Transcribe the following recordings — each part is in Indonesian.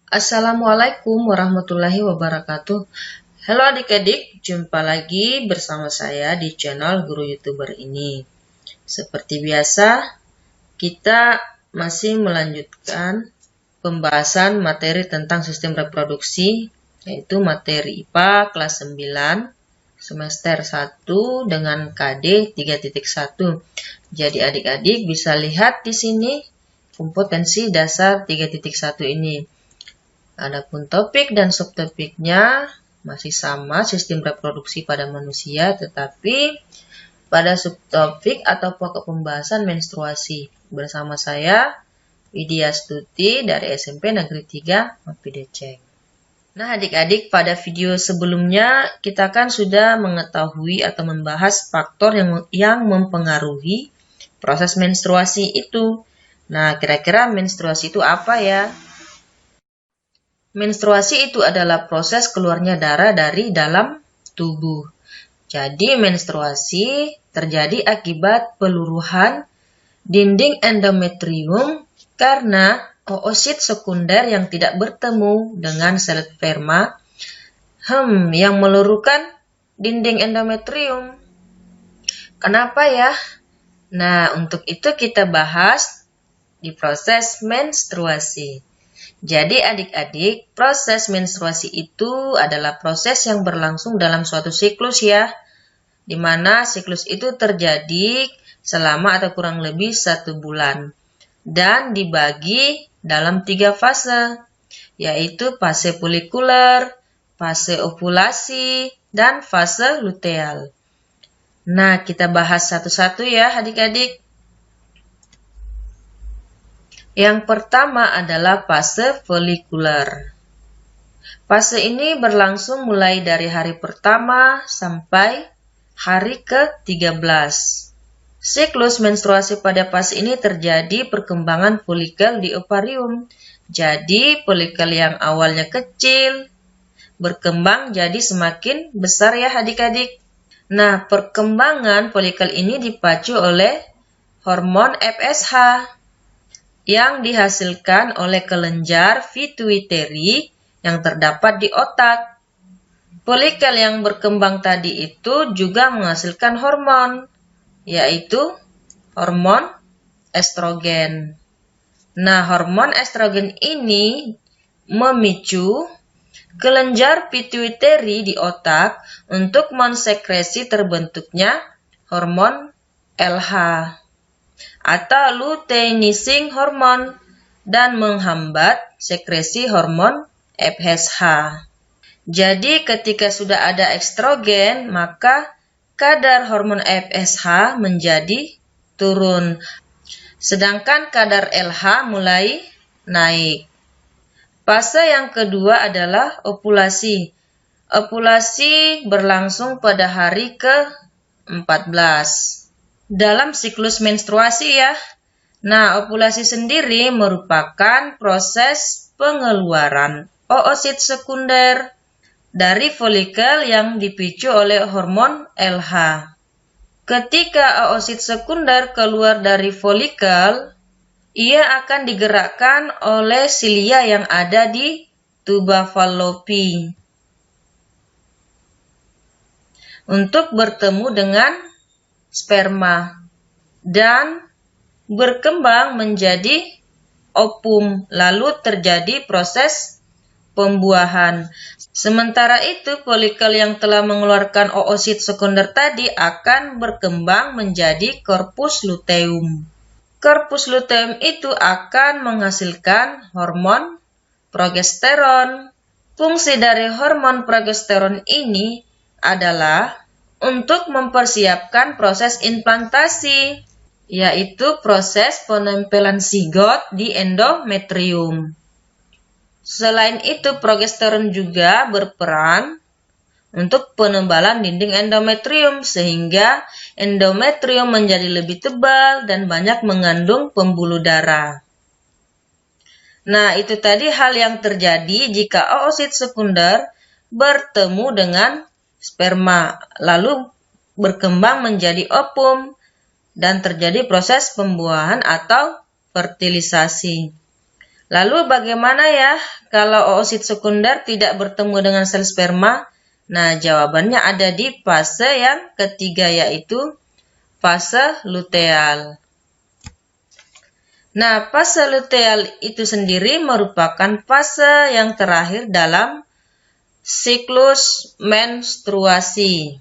Assalamualaikum warahmatullahi wabarakatuh. Halo adik-adik, jumpa lagi bersama saya di channel Guru YouTuber ini. Seperti biasa, kita masih melanjutkan pembahasan materi tentang sistem reproduksi, yaitu materi IPA kelas 9, semester 1 dengan KD 3.1. Jadi adik-adik bisa lihat di sini kompetensi dasar 3.1 ini. Adapun topik dan subtopiknya masih sama, sistem reproduksi pada manusia, tetapi pada subtopik atau pokok pembahasan menstruasi. Bersama saya, Widya Stuti dari SMP Negeri 3, Mampi Deceng. Nah adik-adik, pada video sebelumnya kita kan sudah mengetahui atau membahas faktor yang mempengaruhi proses menstruasi itu. Nah, kira-kira menstruasi itu apa ya? Menstruasi itu adalah proses keluarnya darah dari dalam tubuh. Jadi menstruasi terjadi akibat peluruhan dinding endometrium karena oosit sekunder yang tidak bertemu dengan sel sperma yang meluruhkan dinding endometrium. Kenapa ya? Nah, untuk itu kita bahas di proses menstruasi. Jadi adik-adik, proses menstruasi itu adalah proses yang berlangsung dalam suatu siklus ya, di mana siklus itu terjadi selama atau kurang lebih 1 bulan dan dibagi dalam 3 fase, yaitu fase folikuler, fase ovulasi, dan fase luteal. Nah, kita bahas satu-satu ya adik-adik. Yang pertama adalah fase folikuler. Fase ini berlangsung mulai dari hari pertama sampai hari ke-13. Siklus menstruasi pada fase ini terjadi perkembangan folikel di ovarium. Jadi folikel yang awalnya kecil berkembang jadi semakin besar ya adik-adik. Nah, perkembangan folikel ini dipacu oleh hormon FSH yang dihasilkan oleh kelenjar pituitary yang terdapat di otak. Folikel yang berkembang tadi itu juga menghasilkan hormon, yaitu hormon estrogen. Nah, hormon estrogen ini memicu kelenjar pituitary di otak untuk mensekresi terbentuknya hormon LH atau luteinizing hormone dan menghambat sekresi hormon FSH. Jadi ketika sudah ada estrogen, maka kadar hormon FSH menjadi turun, sedangkan kadar LH mulai naik. Fase yang kedua adalah ovulasi. Ovulasi berlangsung pada hari ke-14 dalam siklus menstruasi ya. Nah, ovulasi sendiri merupakan proses pengeluaran oosit sekunder dari folikel yang dipicu oleh hormon LH. Ketika oosit sekunder keluar dari folikel, ia akan digerakkan oleh silia yang ada di tuba Fallopi untuk bertemu dengan sperma dan berkembang menjadi ovum, lalu terjadi proses pembuahan. Sementara itu, folikel yang telah mengeluarkan oosit sekunder tadi akan berkembang menjadi corpus luteum. Corpus luteum itu akan menghasilkan hormon progesteron. Fungsi dari hormon progesteron ini adalah untuk mempersiapkan proses implantasi, yaitu proses penempelan zigot di endometrium. Selain itu, progesteron juga berperan untuk penebalan dinding endometrium sehingga endometrium menjadi lebih tebal dan banyak mengandung pembuluh darah. Nah, itu tadi hal yang terjadi jika oosit sekunder bertemu dengan sperma, lalu berkembang menjadi ovum dan terjadi proses pembuahan atau fertilisasi. Lalu bagaimana ya kalau oosit sekunder tidak bertemu dengan sel sperma? Nah, jawabannya ada di fase yang ketiga, yaitu fase luteal. Nah, fase luteal itu sendiri merupakan fase yang terakhir dalam siklus menstruasi.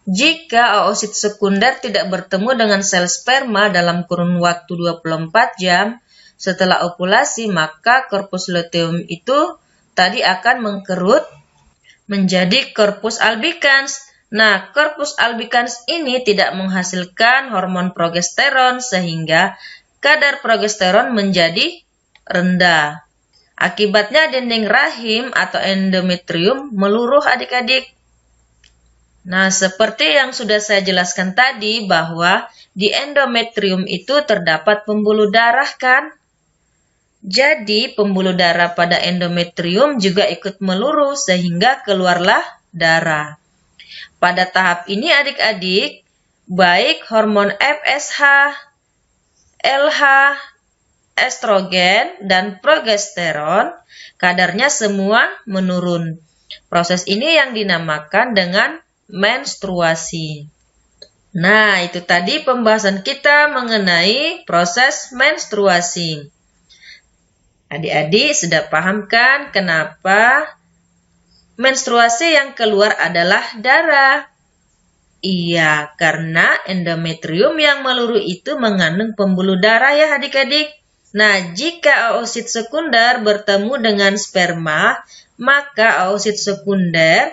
Jika oosit sekunder tidak bertemu dengan sel sperma dalam kurun waktu 24 jam setelah ovulasi, maka korpus luteum itu tadi akan mengkerut menjadi korpus albicans. Nah, korpus albicans ini tidak menghasilkan hormon progesteron sehingga kadar progesteron menjadi rendah. Akibatnya dinding rahim atau endometrium meluruh adik-adik. Nah, seperti yang sudah saya jelaskan tadi bahwa di endometrium itu terdapat pembuluh darah kan? Jadi, pembuluh darah pada endometrium juga ikut meluruh sehingga keluarlah darah. Pada tahap ini adik-adik, baik hormon FSH, LH, estrogen, dan progesteron, kadarnya semua menurun. Proses ini yang dinamakan dengan menstruasi. Nah, itu tadi pembahasan kita mengenai proses menstruasi. Adik-adik sudah paham kan kenapa menstruasi yang keluar adalah darah? Iya, karena endometrium yang meluruh itu mengandung pembuluh darah ya adik-adik. Nah, jika oosit sekunder bertemu dengan sperma, maka oosit sekunder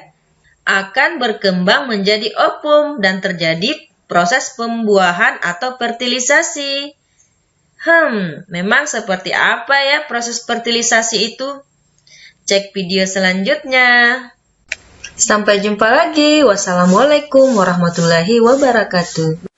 akan berkembang menjadi ovum dan terjadi proses pembuahan atau fertilisasi. Memang seperti apa ya proses fertilisasi itu? Cek video selanjutnya. Sampai jumpa lagi. Wassalamualaikum warahmatullahi wabarakatuh.